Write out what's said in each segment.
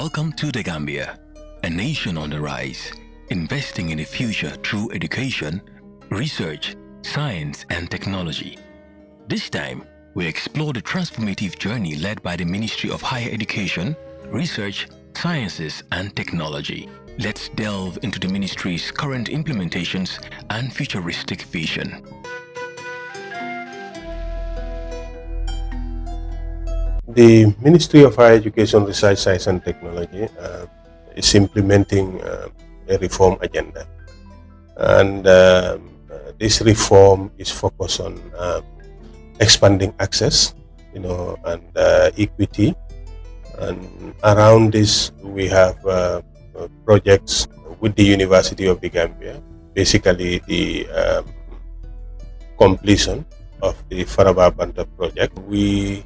Welcome to the Gambia, a nation on the rise, investing in the future through education, research, science, and technology. This time, we explore the transformative journey led by the Ministry of Higher Education, Research, Sciences, and Technology. Let's delve into the ministry's current implementations and futuristic vision. The Ministry of Higher Education, Research, Science and Technology is implementing a reform agenda. And this reform is focused on expanding access, and equity. And around this, we have projects with the University of the Gambia, basically the completion of the Faraba Banta project. We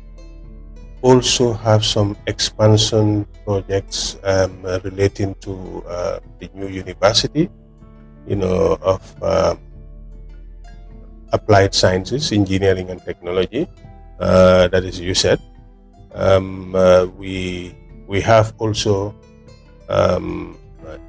also have some expansion projects relating to the new university, of applied sciences, engineering and technology, that is USET. We have also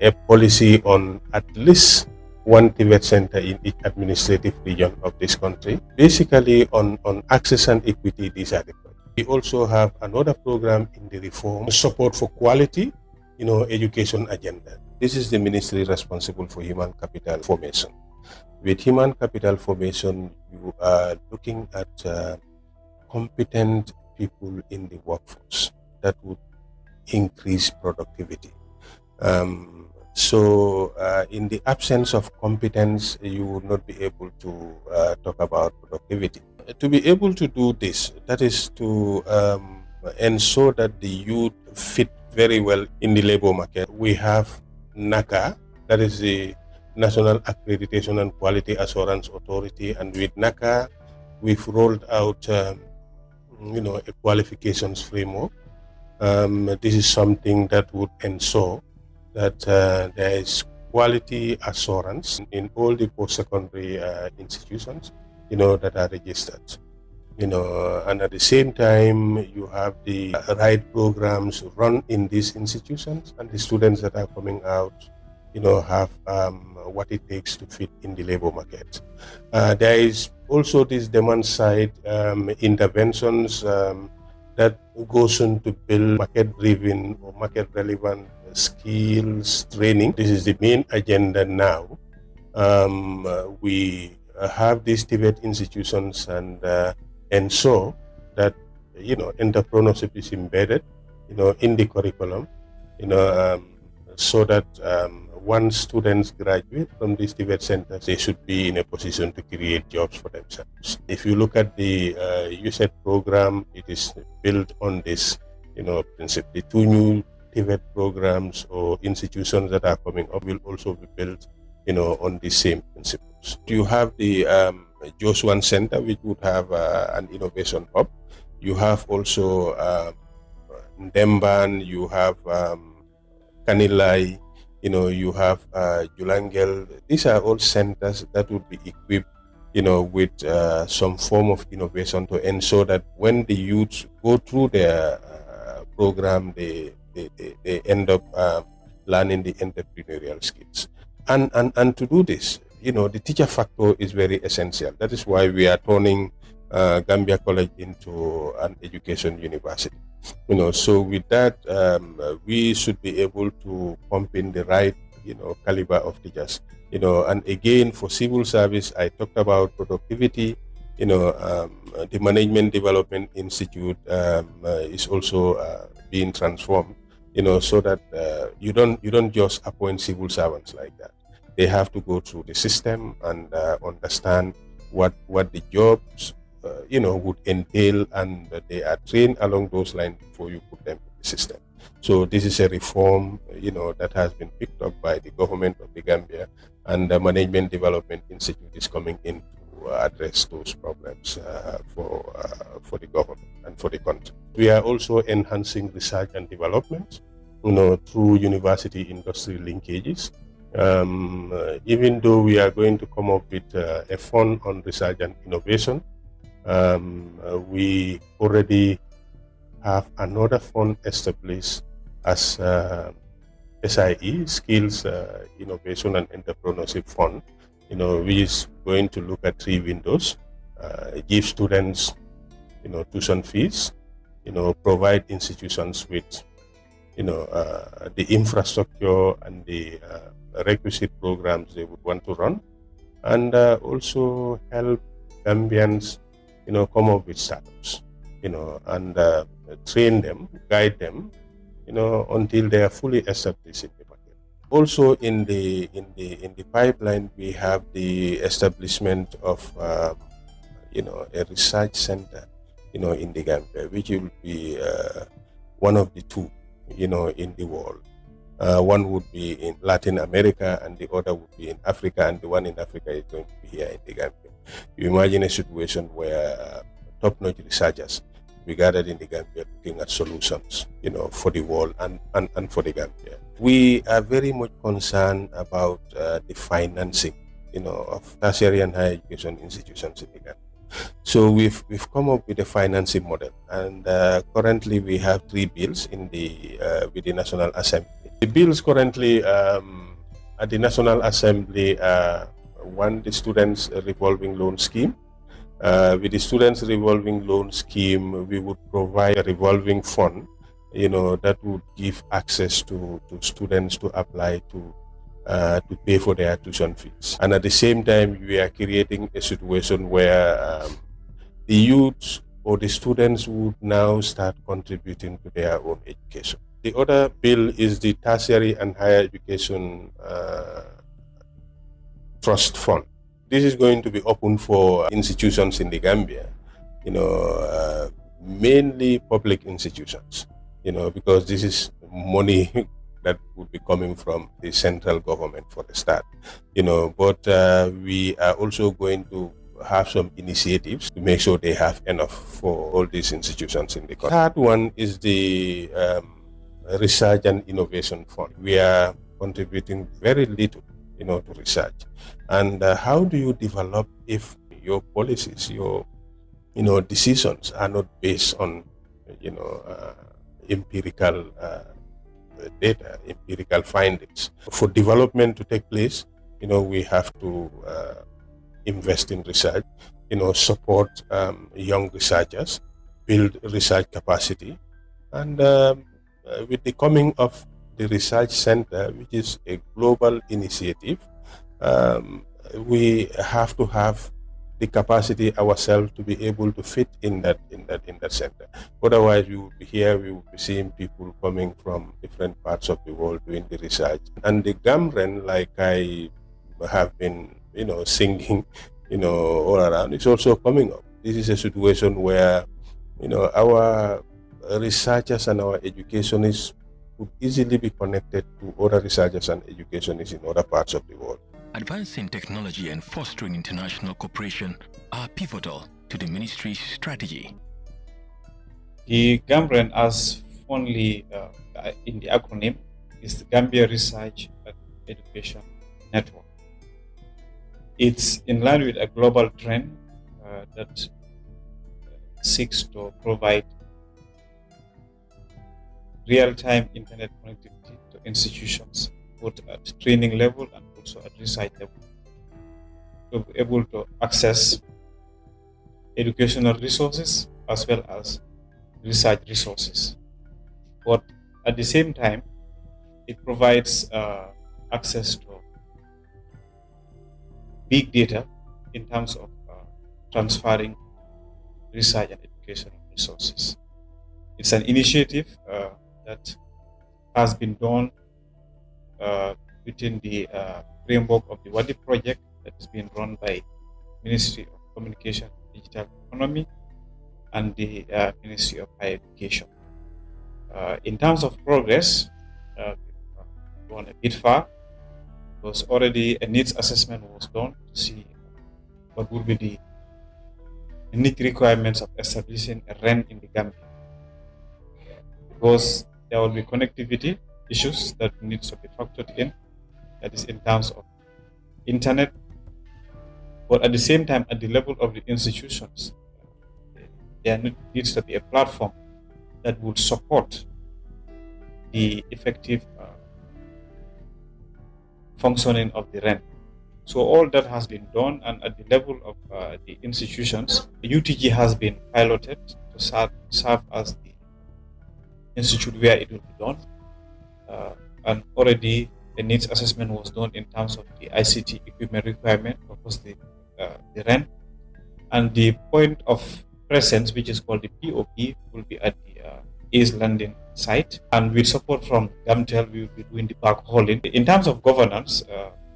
a policy on at least one TVET center in each administrative region of this country. Basically on access and equity, these are the projects. We also have another program in the reform, support for quality, education agenda. This is the ministry responsible for human capital formation. With human capital formation, you are looking at competent people in the workforce that would increase productivity. So in the absence of competence, you would not be able to talk about productivity. To be able to do this, that is to ensure that the youth fit very well in the labor market. We have NACA, that is the National Accreditation and Quality Assurance Authority, and with NACA, we've rolled out, a qualifications framework. This is something that would ensure that there is quality assurance in all the post-secondary institutions, that are registered. And at the same time, you have the right programs run in these institutions, and the students that are coming out, have what it takes to fit in the labor market. There is also this demand side interventions that goes on to build market-driven or market-relevant skills training. This is the main agenda now. We have these TVET institutions and ensure that entrepreneurship is embedded in the curriculum, so that once students graduate from these TVET centers, they should be in a position to create jobs for themselves. If you look at the USET program, it is built on this principle. The two new TVET programs or institutions that are coming up will also be built on the same principles. You have the Josuan Center, which would have an innovation hub. You have also Ndemban, you have Kanilai, you have Julangel. These are all centers that would be equipped, with some form of innovation to ensure that when the youths go through their program, they end up learning the entrepreneurial skills. And to do this, the teacher factor is very essential. That is why we are turning Gambia College into an education university. So with that, we should be able to pump in the right, caliber of teachers. And again, for civil service, I talked about productivity. The Management Development Institute is also being transformed. So that you don't just appoint civil servants like that. They have to go through the system and understand what the jobs would entail, and they are trained along those lines before you put them in the system. So this is a reform that has been picked up by the government of the Gambia, and the Management Development Institute is coming in to address those problems for the government and for the country. We are also enhancing research and development through university industry linkages. Even though we are going to come up with a fund on research and innovation, we already have another fund established as SIE, Skills Innovation and Entrepreneurship Fund, which is going to look at 3 windows, give students, tuition fees, provide institutions with, the infrastructure and the requisite programs they would want to run, and also help Gambians, come up with startups, and train them, guide them, until they are fully established in the market. Also, in the pipeline, we have the establishment of a research center, in the Gambia, which will be one of the 2, in the world. One would be in Latin America, and the other would be in Africa, and the one in Africa is going to be here in the Gambia. You imagine a situation where top-notch researchers be gathered in the Gambia looking at solutions, for the world and for the Gambia. We are very much concerned about the financing, of tertiary and higher education institutions in the Gambia. So we've come up with a financing model, and currently we have 3 bills in with the National Assembly. The bills currently at the National Assembly are, one, the Students' Revolving Loan Scheme. With the Students' Revolving Loan Scheme, we would provide a revolving fund, that would give access to students to apply to pay for their tuition fees. And at the same time, we are creating a situation where the youth or the students would now start contributing to their own education. The other bill is the Tertiary and Higher Education Trust Fund. This is going to be open for institutions in the Gambia, mainly public institutions, because this is money that would be coming from the central government for the start, but we are also going to have some initiatives to make sure they have enough for all these institutions in the country. Third one is the Research and Innovation Fund. We are contributing very little, to research. And how do you develop if your policies, your, decisions are not based on, empirical data, empirical findings? For development to take place, we have to invest in research, support young researchers, build research capacity, and with the coming of the research center, which is a global initiative, we have to have the capacity ourselves to be able to fit in that center. Otherwise, we will be here, we will be seeing people coming from different parts of the world doing the research. And the Gamren, like I have been, singing, all around, it's also coming up. This is a situation where, our researchers and our educationists could easily be connected to other researchers and educationists in other parts of the world. Advancing technology and fostering international cooperation are pivotal to the ministry's strategy. The Gambia'S, as only in the acronym, is the Gambia Research and Education Network. It's in line with a global trend that seeks to provide real-time internet connectivity to institutions, both at training level and also at research level, to be able to access educational resources as well as research resources. But at the same time, it provides access to big data in terms of transferring research and educational resources. It's an initiative that has been done within the framework of the WADI project that is being run by Ministry of Communication and Digital Economy and the Ministry of Higher Education. In terms of progress, we've gone a bit far, because already a needs assessment was done to see what would be the unique requirements of establishing a REN in the Gambia, because there will be connectivity issues that needs to be factored in, that is in terms of internet, but at the same time, at the level of the institutions, there needs to be a platform that would support the effective functioning of the REN. So all that has been done, and at the level of the institutions, the UTG has been piloted to serve as the institute where it will be done. And already the needs assessment was done in terms of the ICT equipment requirement of course the REN, and the point of presence, which is called the POP, will be at the East London site, and with support from Gamtel, we will be doing the backhauling. In terms of governance,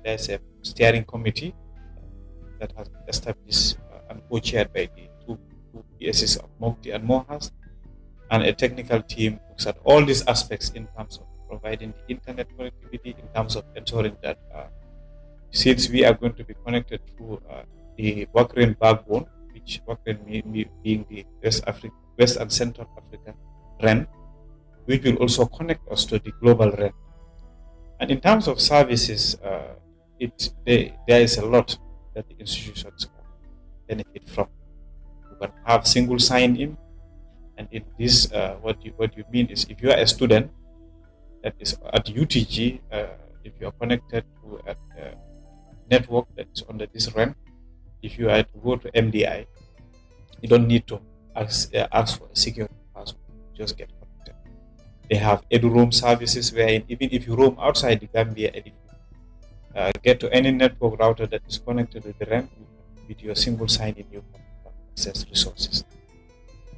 there's a steering committee that has been established and co-chaired by the two PSs of Mokti and Mohas, and a technical team looks at all these aspects in terms of providing the internet connectivity, in terms of ensuring that since we are going to be connected through the Wellingara backbone, which Wellingara being the West and Central African REN, which will also connect us to the global REN. And in terms of services, there is a lot that the institutions can benefit from. You can have single sign-in, and in this, what you mean is, if you are a student that is at UTG, if you are connected to a network that is under this REN, if you are to go to MDI, you don't need to ask for a security password. Just get connected. They have edu-roam services where even if you roam outside the Gambia, and if you get to any network router that is connected to the REN, with your single sign-in, you can access resources.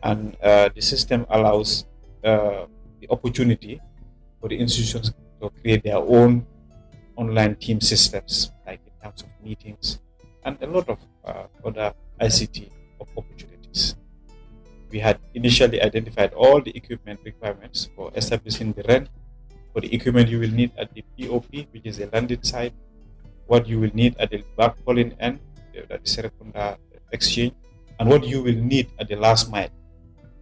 And the system allows the opportunity for the institutions to create their own online team systems, like in terms of meetings and a lot of other ICT opportunities. We had initially identified all the equipment requirements for establishing the REN, for the equipment you will need at the POP, which is the landing site, what you will need at the backhauling end, the secondary exchange, and what you will need at the last mile.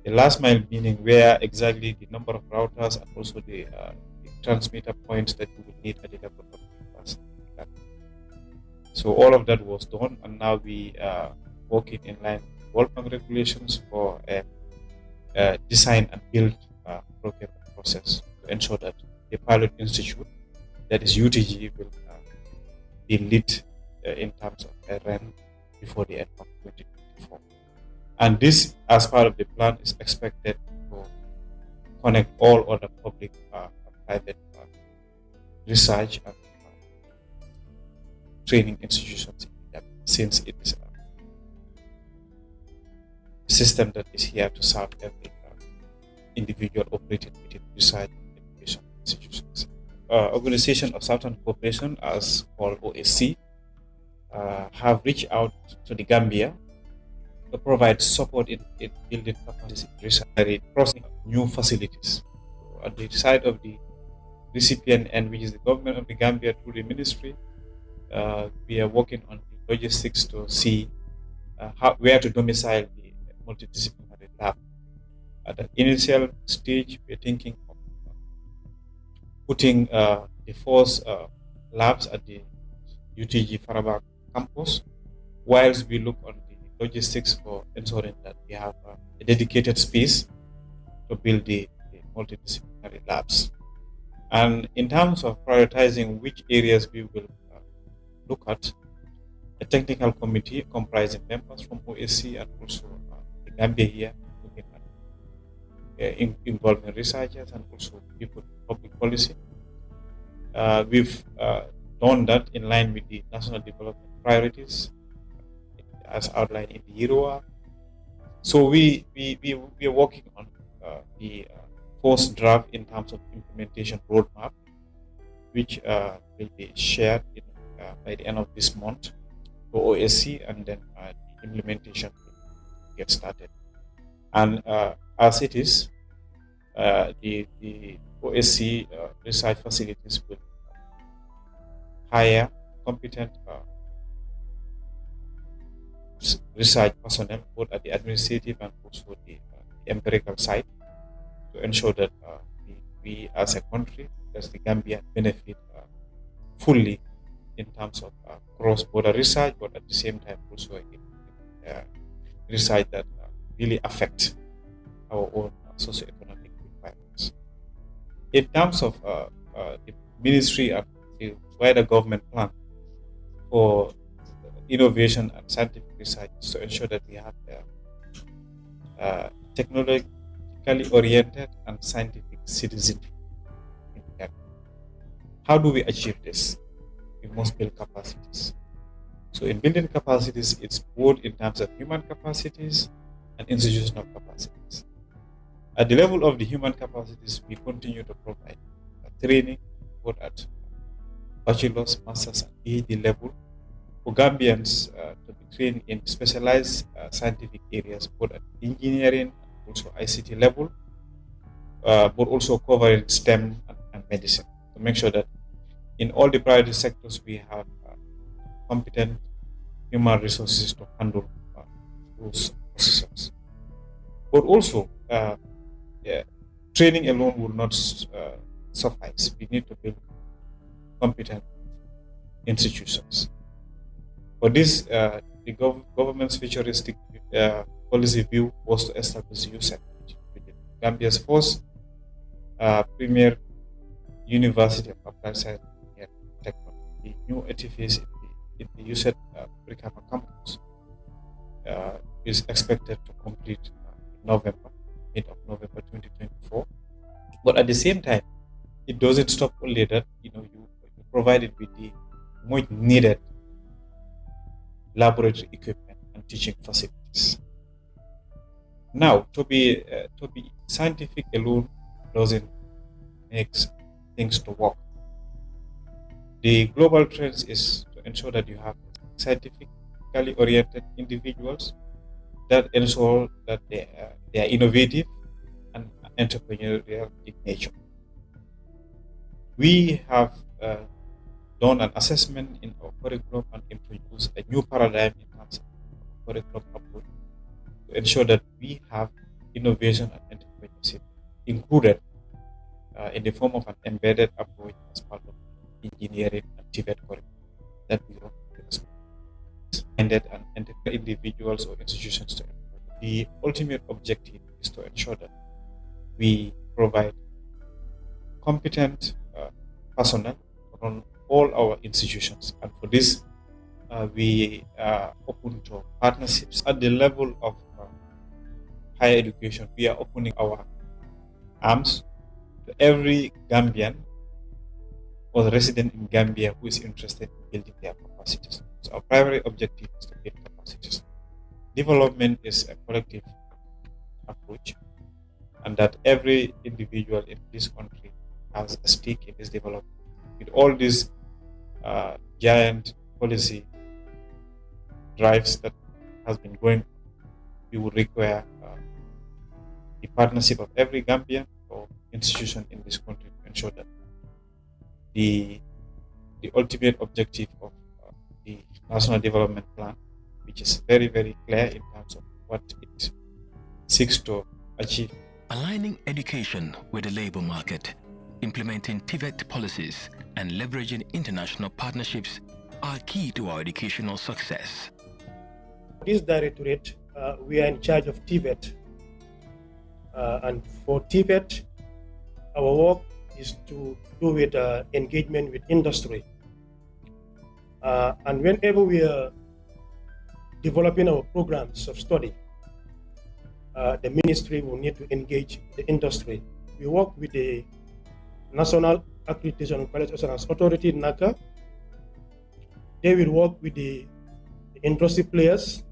The last mile meaning where exactly the number of routers and also the transmitter points that you will need at the level of the last. So all of that was done, and now we are working in line with World Bank regulations for a design and build procurement process to ensure that the pilot institute, that is UTG, will be lit in terms of a REN before the end of 2024. And this, as part of the plan, is expected to connect all other public and private research and training institutions, since it is a system that is here to serve every individual operating within research and education institutions. Organization of Southern Cooperation, as called OSC, have reached out to the Gambia to provide support in building capacity research, processing new facilities. So at the side of the recipient end, which is the government of the Gambia through the ministry, we are working on the logistics to see where to domicile the multidisciplinary lab. At the initial stage, we are thinking of putting the first labs at the UTG Farabak campus, whilst we look on the logistics for ensuring that we have a dedicated space to build the multidisciplinary labs. And in terms of prioritizing which areas we will look at, a technical committee comprising members from OSC and also the Gambia here, looking at involving researchers and also people in public policy. We've done that in line with the national development priorities as outlined in the IROA. So we are working on the first draft in terms of implementation roadmap, which will be shared by the end of this month for OSC, and then the implementation will get started. And as it is, the OSC research facilities will hire competent research personnel, both at the administrative and also the empirical side, to ensure that we as a country, as the Gambia, benefit fully in terms of cross-border research, but at the same time also research that really affect our own socioeconomic requirements. In terms of the ministry and the wider government plan for innovation and scientific research to ensure that we have technologically oriented and scientific citizenry in Gambia. How do we achieve this? We must build capacities. So in building capacities, it's both in terms of human capacities and institutional capacities. At the level of the human capacities, we continue to provide training both at bachelor's, master's, and PhD level for Gambians to be trained in specialized scientific areas, both at engineering and also ICT level, but also covering STEM and medicine, to make sure that in all the priority sectors we have competent human resources to handle those processes. But also, training alone will not suffice. We need to build competent institutions. For this, the government's futuristic policy view was to establish USEC, Gambia's first premier university of applied science and technology. The new edifice in the USEC Brikama campus is expected to complete in November, mid of November 2024. But at the same time, it doesn't stop only that. You provide it with the much needed laboratory equipment and teaching facilities. Now, to be scientific alone doesn't make things to work. The global trend is to ensure that you have scientifically oriented individuals that ensure that they are innovative and entrepreneurial in nature. We have done an assessment in our curriculum and introduced a new paradigm in terms of curriculum approach to ensure that we have innovation and entrepreneurship included in the form of an embedded approach as part of engineering and TVET curriculum that we run and individuals or institutions to employ. The ultimate objective is to ensure that we provide competent personnel on all our institutions, and for this we are open to partnerships at the level of higher education. We are opening our arms to every Gambian or resident in Gambia who is interested in building their capacities. So our primary objective is to build capacities. Development is a collective approach, and that every individual in this country has a stake in this development. With all these giant policy drives that has been going, we would require the partnership of every Gambian or institution in this country to ensure that the ultimate objective of the National Development Plan, which is very, very clear in terms of what it seeks to achieve. Aligning education with the labor market, implementing TVET policies, and leveraging international partnerships are key to our educational success. This directorate, we are in charge of TVET. And for TVET, our work is to do with engagement with industry. And whenever we are developing our programs of study, the ministry will need to engage the industry. We work with the National Accreditation and Quality Assurance Authority, NACA. They will work with the industry players.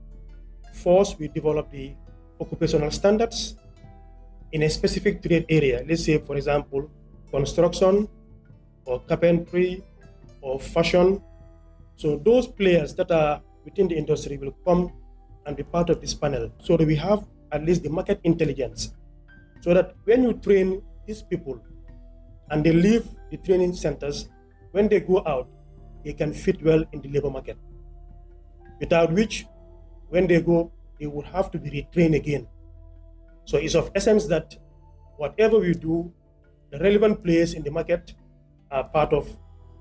First, we develop the occupational standards in a specific trade area. Let's say, for example, construction or carpentry or fashion. So those players that are within the industry will come and be part of this panel, so that we have at least the market intelligence, so that when you train these people and they leave the training centers, when they go out, they can fit well in the labor market. Without which, when they go, they would have to be retrained again. So it's of essence that whatever we do, the relevant players in the market are part of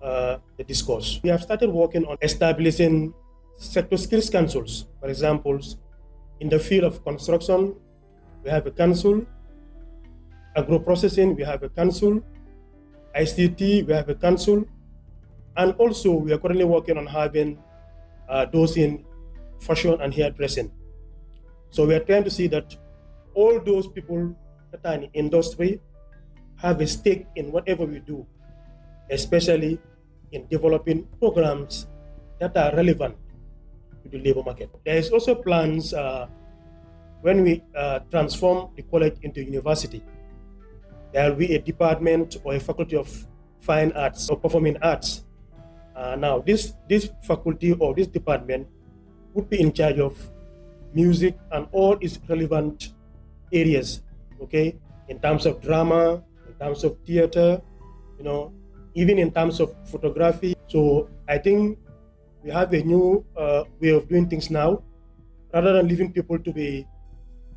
the discourse. We have started working on establishing sector skills councils. For example, in the field of construction, we have a council. Agro-processing, we have a council. ICT, we have a council, and also we are currently working on having those in fashion and hairdressing. So we are trying to see that all those people that are in the industry have a stake in whatever we do, especially in developing programs that are relevant to the labor market. There is also plans when we transform the college into university. There will be a department or a faculty of fine arts or performing arts. Now, this faculty or this department would be in charge of music and all its relevant areas, okay, in terms of drama, in terms of theater, even in terms of photography. So I think we have a new way of doing things now, rather than leaving people to be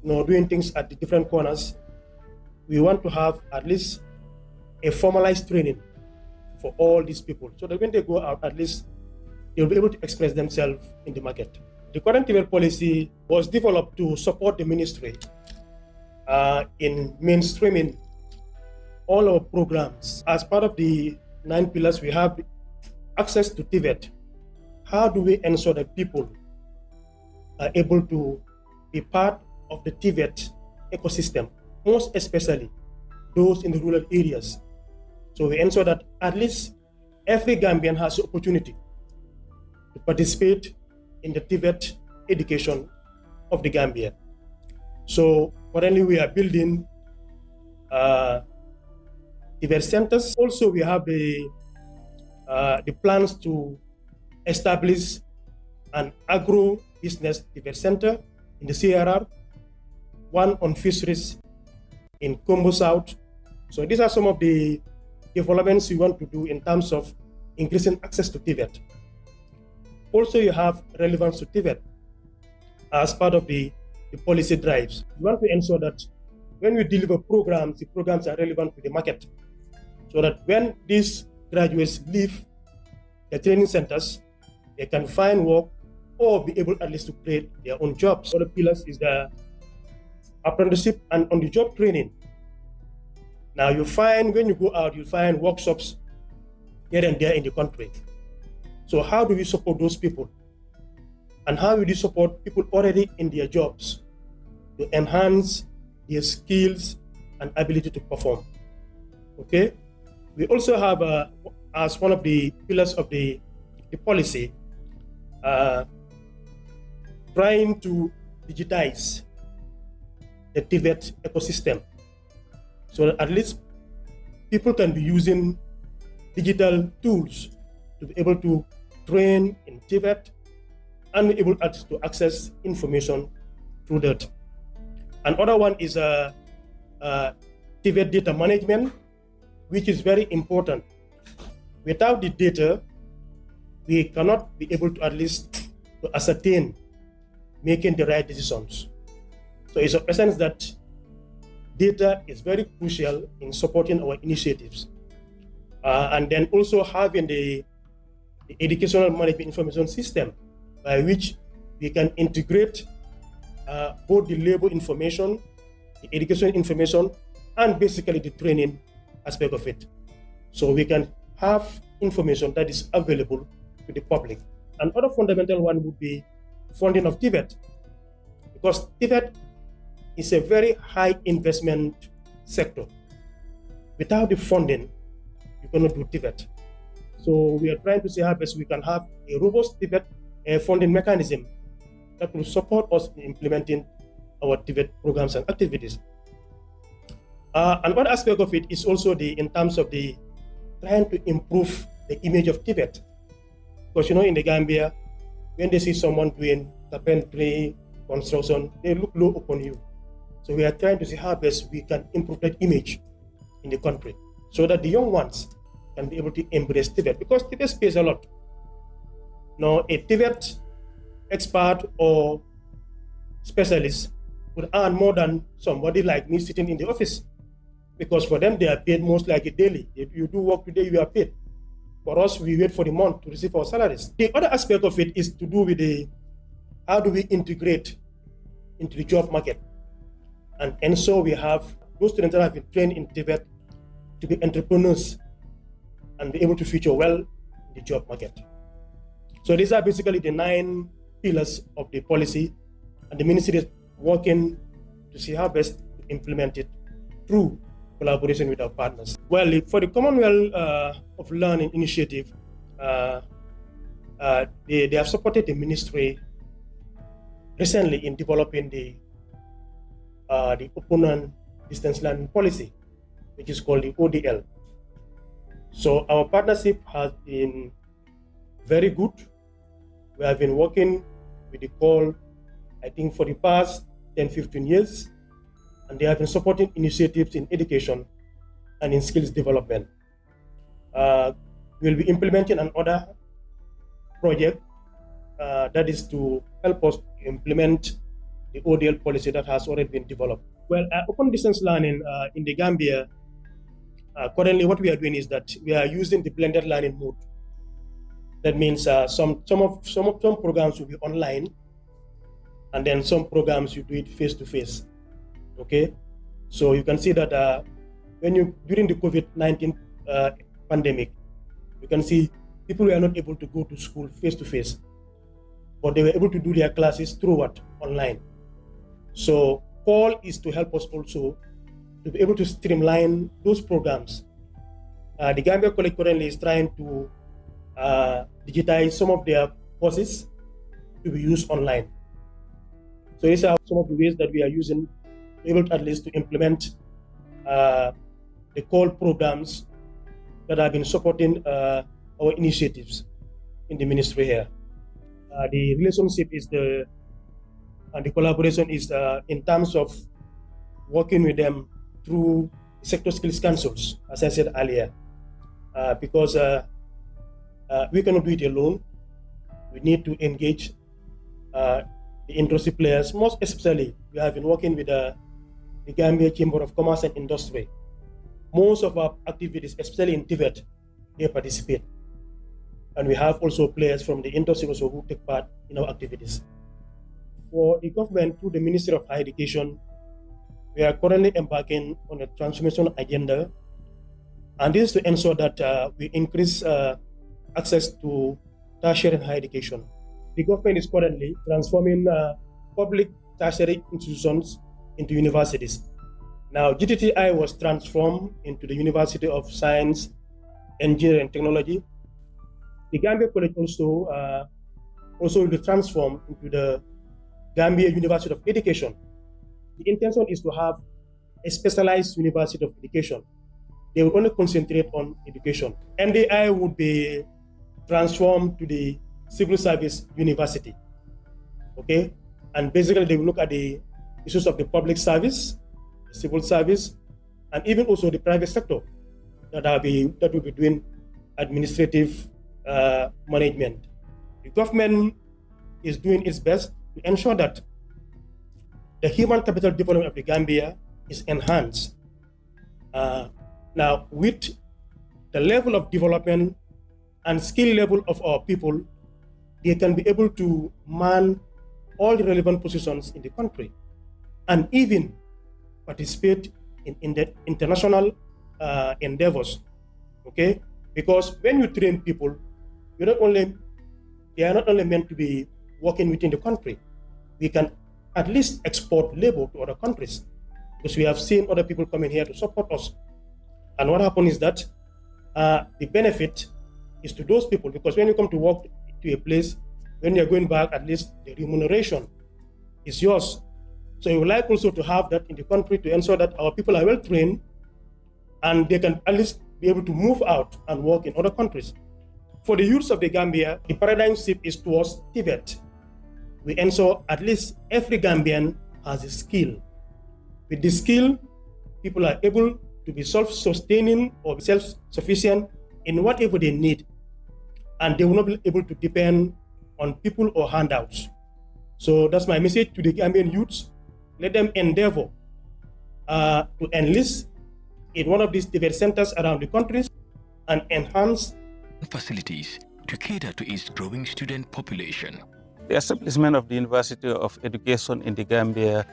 doing things at the different corners. We want to have at least a formalized training for all these people, so that when they go out, at least they'll be able to express themselves in the market. The current TVET policy was developed to support the ministry in mainstreaming all our programs. As part of the 9 pillars, we have access to TVET. How do we ensure that people are able to be part of the TVET ecosystem, most especially those in the rural areas? So we ensure that at least every Gambian has the opportunity to participate in the TVET education of the Gambia. So currently we are building TVET centers. Also, we have the plans to establish an agro-business TVET center in the CRR, one on fisheries in Combo South. So these are some of the developments we want to do in terms of increasing access to TVET. Also, you have relevance to TVET as part of the policy drives. We want to ensure that when we deliver programs, the programs are relevant to the market, so that when these graduates leave the training centers, they can find work or be able at least to create their own jobs. Other pillars is the apprenticeship and on-the-job training. Now you find when you go out, you find workshops here and there in the country. So how do we support those people? And how do we support people already in their jobs to enhance their skills and ability to perform? Okay. We also have, as one of the pillars of the policy, trying to digitize the TVET ecosystem, so that at least people can be using digital tools to be able to train in TVET and be able to access information through that. Another one is TVET data management, which is very important. Without the data, we cannot be able to at least to ascertain making the right decisions. So it's of essence that data is very crucial in supporting our initiatives. And then also having the educational management information system, by which we can integrate both the labor information, the education information, and basically the training aspect of it. So we can have information that is available to the public. Another fundamental one would be funding of TVET, because TVET is a very high investment sector. Without the funding, you cannot do TVET. So we are trying to see how best we can have a robust TVET funding mechanism that will support us in implementing our TVET programs and activities. And one aspect of it is also in terms of the trying to improve the image of TVET. Because in the Gambia, when they see someone doing carpentry, construction, they look low upon you. So we are trying to see how best we can improve that image in the country, so that the young ones can be able to embrace TVET, because TVET pays a lot. Now, a TVET expert or specialist would earn more than somebody like me sitting in the office, because for them, they are paid most likely daily. If you do work today, you are paid. For us, we wait for the month to receive our salaries. The other aspect of it is to do with how do we integrate into the job market. And so we have those students that have been trained in TVET to be entrepreneurs and be able to feature well in the job market. So these are basically the 9 pillars of the policy, and the ministry is working to see how best to implement it through collaboration with our partners. Well, for the Commonwealth of Learning Initiative, they have supported the ministry recently in developing the open and distance learning policy, which is called the ODL. So our partnership has been very good. We have been working with the call, I think, for the past 10-15 years, and they have been supporting initiatives in education and in skills development. We'll be implementing another project that is to help us implement the ODL policy that has already been developed. Well, open distance learning in the Gambia, currently what we are doing is that we are using the blended learning mode. That means some programs will be online, and then some programs you do it face to face. Okay, so you can see that during the COVID-19 pandemic, you can see people were not able to go to school face to face, but they were able to do their classes through what? Online. So call is to help us also to be able to streamline those programs. The Gambia College currently is trying to digitize some of their courses to be used online. So these are some of the ways that we are using, able at least to implement the call programs that have been supporting our initiatives in the ministry here. The relationship is and the collaboration is in terms of working with them through sector skills councils, as I said earlier, because we cannot do it alone. We need to engage the industry players. Most especially, we have been working with the Gambia Chamber of Commerce and Industry. Most of our activities, especially in Tibet, they participate. And we have also players from the industry also who take part in our activities. For the government, through the Ministry of Higher Education, we are currently embarking on a transformation agenda, and this is to ensure that we increase access to tertiary and higher education. The government is currently transforming public tertiary institutions into universities. Now, GTTI was transformed into the University of Science, Engineering and Technology. The Gambia College also will be transformed into the Gambia University of Education. The intention is to have a specialized University of Education. They will only concentrate on education. NDI would be transformed to the Civil Service University. Okay? And basically they will look at the issues of the public service, the civil service, and even also the private sector that will be doing administrative management. The government is doing its best to ensure that the human capital development of the Gambia is enhanced. Now, with the level of development and skill level of our people, they can be able to man all the relevant positions in the country and even participate in the international endeavors. Okay? Because when you train people, they are not only meant to be working within the country. We can at least export labor to other countries, because we have seen other people coming here to support us. And what happens is that the benefit is to those people, because when you come to work to a place, when you're going back, at least the remuneration is yours. So we would like also to have that in the country to ensure that our people are well trained and they can at least be able to move out and work in other countries. For the youths of the Gambia, the paradigm shift is towards Tibet. We ensure at least every Gambian has a skill. With this skill, people are able to be self-sustaining or self-sufficient in whatever they need. And they will not be able to depend on people or handouts. So that's my message to the Gambian youths. Let them endeavor to enlist in one of these Tibet centers around the countries and enhance facilities to cater to its growing student population. The establishment of the University of Education in the Gambia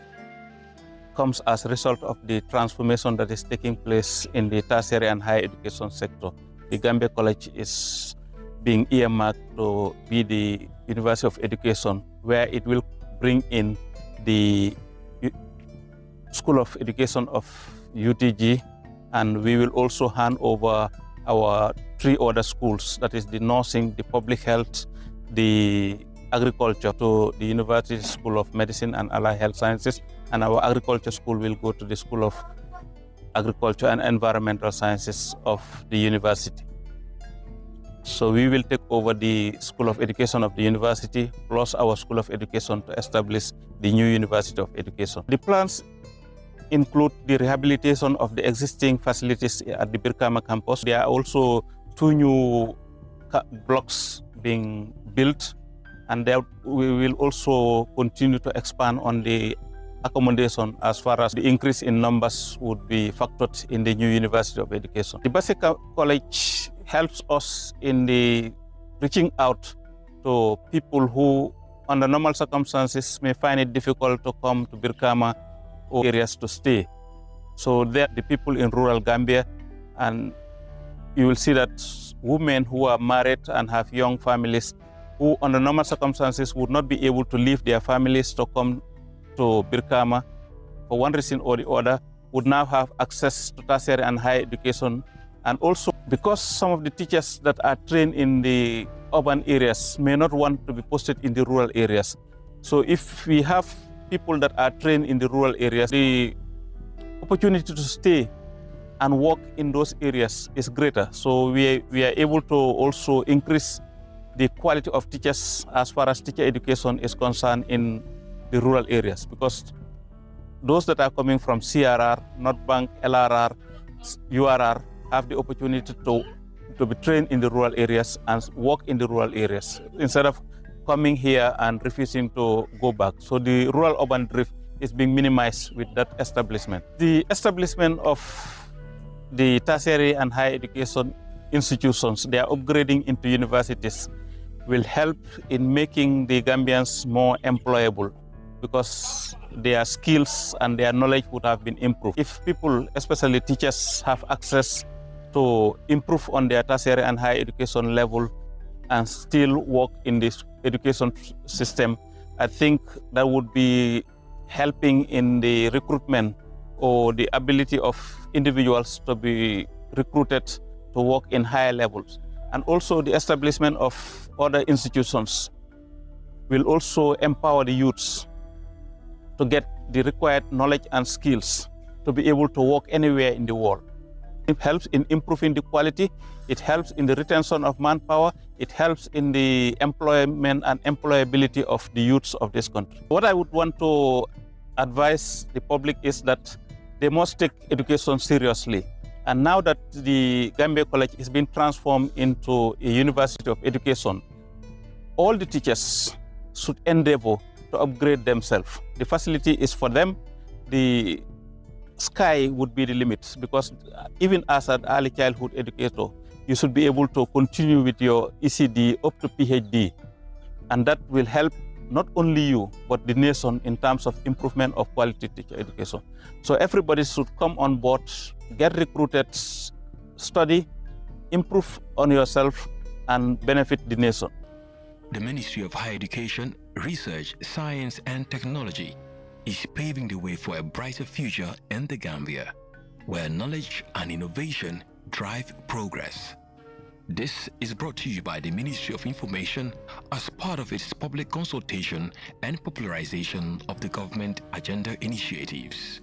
comes as a result of the transformation that is taking place in the tertiary and higher education sector. the Gambia College is being earmarked to be the University of Education, where it will bring in the School of Education of UTG, and we will also hand over our 3 other schools, that is the nursing, the public health, the agriculture, to the University School of Medicine and Allied Health Sciences, and our agriculture school will go to the School of Agriculture and Environmental Sciences of the university. So we will take over the School of Education of the university plus our School of Education to establish the new University of Education. The plans include the rehabilitation of the existing facilities at the Birkama campus. There are also 2 new blocks being built, and there we will also continue to expand on the accommodation as far as the increase in numbers would be factored in the new University of Education. The basic college helps us in the reaching out to people who under normal circumstances may find it difficult to come to Birkama or areas to stay. So there the people in rural Gambia, and you will see that women who are married and have young families who under normal circumstances would not be able to leave their families to come to Birkama for one reason or the other would now have access to tertiary and higher education. And also because some of the teachers that are trained in the urban areas may not want to be posted in the rural areas. So if we have people that are trained in the rural areas, the opportunity to stay and work in those areas is greater. So we are able to also increase the quality of teachers as far as teacher education is concerned in the rural areas, because those that are coming from CRR, North Bank, LRR, URR have the opportunity to be trained in the rural areas and work in the rural areas instead of coming here and refusing to go back. So the rural-urban drift is being minimized with that establishment. The establishment of the tertiary and higher education institutions, they are upgrading into universities, will help in making the Gambians more employable, because their skills and their knowledge would have been improved. If people, especially teachers, have access to improve on their tertiary and higher education level and still work in this education system, I think that would be helping in the recruitment or the ability of individuals to be recruited to work in higher levels. And also the establishment of other institutions will also empower the youths to get the required knowledge and skills to be able to work anywhere in the world. It helps in improving the quality, it helps in the retention of manpower, it helps in the employment and employability of the youths of this country. What I would want to advise the public is that they must take education seriously. And now that the Gambia College is being transformed into a University of Education, all the teachers should endeavor to upgrade themselves. The facility is for them. The sky would be the limit, because even as an early childhood educator, you should be able to continue with your ECD up to PhD. And that will help not only you, but the nation in terms of improvement of quality teacher education. So everybody should come on board, get recruited, study, improve on yourself, and benefit the nation. The Ministry of Higher Education, Research, Science and Technology is paving the way for a brighter future in the Gambia, where knowledge and innovation drive progress. This is brought to you by the Ministry of Information as part of its public consultation and popularization of the government agenda initiatives.